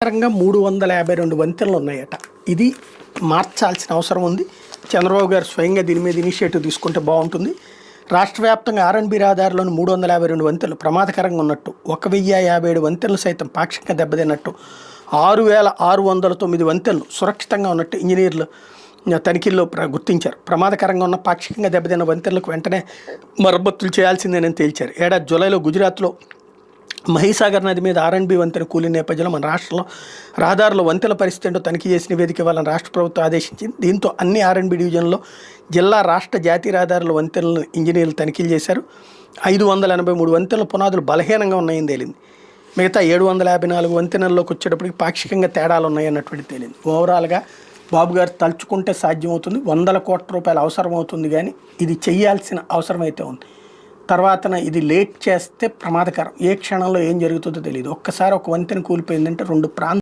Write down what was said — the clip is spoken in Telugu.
ప్రకారంగా 352 వంతెనలు ఉన్నాయట. ఇది మార్చాల్సిన అవసరం ఉంది. చంద్రబాబు గారు స్వయంగా దీని మీద ఇనిషియేటివ్ తీసుకుంటే బాగుంటుంది. రాష్ట్ర వ్యాప్తంగా ఆర్ఎండ్బి రహదారులను 352 వంతెనలు ప్రమాదకరంగా ఉన్నట్టు, 1057 వంతెనలు సైతం పాక్షికంగా దెబ్బతిన్నట్టు, 6609 వంతెనలు సురక్షితంగా ఉన్నట్టు ఇంజనీర్లు తనిఖీల్లో గుర్తించారు. ప్రమాదకరంగా ఉన్న పాక్షికంగా దెబ్బతిన్న వంతెనలకు వెంటనే మరమ్మతులు చేయాల్సిందేనని తేల్చారు. ఏడాది జూలైలో గుజరాత్లో మహీసాగర్ నది మీద ఆర్ఎండ్బి వంతెన కూలిన నేపథ్యంలో మన రాష్ట్రంలో రహదారుల వంతెనల పరిస్థితి ఏంటో తనిఖీ చేసి నివేదిక ఇవ్వాలని రాష్ట్ర ప్రభుత్వం ఆదేశించింది. దీంతో అన్ని ఆర్ఎండ్బి డివిజన్లో జిల్లా రాష్ట్ర జాతీయ రహదారుల వంతెనలను ఇంజనీర్లు తనిఖీలు చేశారు. 583 వంతెనల పునాదులు బలహీనంగా ఉన్నాయని తేలింది. మిగతా 754 వంతెనల్లోకి వచ్చేటప్పటికి పాక్షికంగా తేడాలు ఉన్నాయన్నటువంటి తేలింది. ఓవరాల్గా బాబు గారు తలుచుకుంటే సాధ్యమవుతుంది. 100 కోట్ల రూపాయలు అవసరం అవుతుంది, కానీ ఇది చేయాల్సిన అవసరం అయితే ఉంది. తర్వాతన ఇది లేట్ చేస్తే ప్రమాదకరం. ఏ క్షణంలో ఏం జరుగుతుందో తెలియదు. ఒక్కసారి ఒక వంతెన కూలిపోయిందంటే 2 ప్రాంతాలు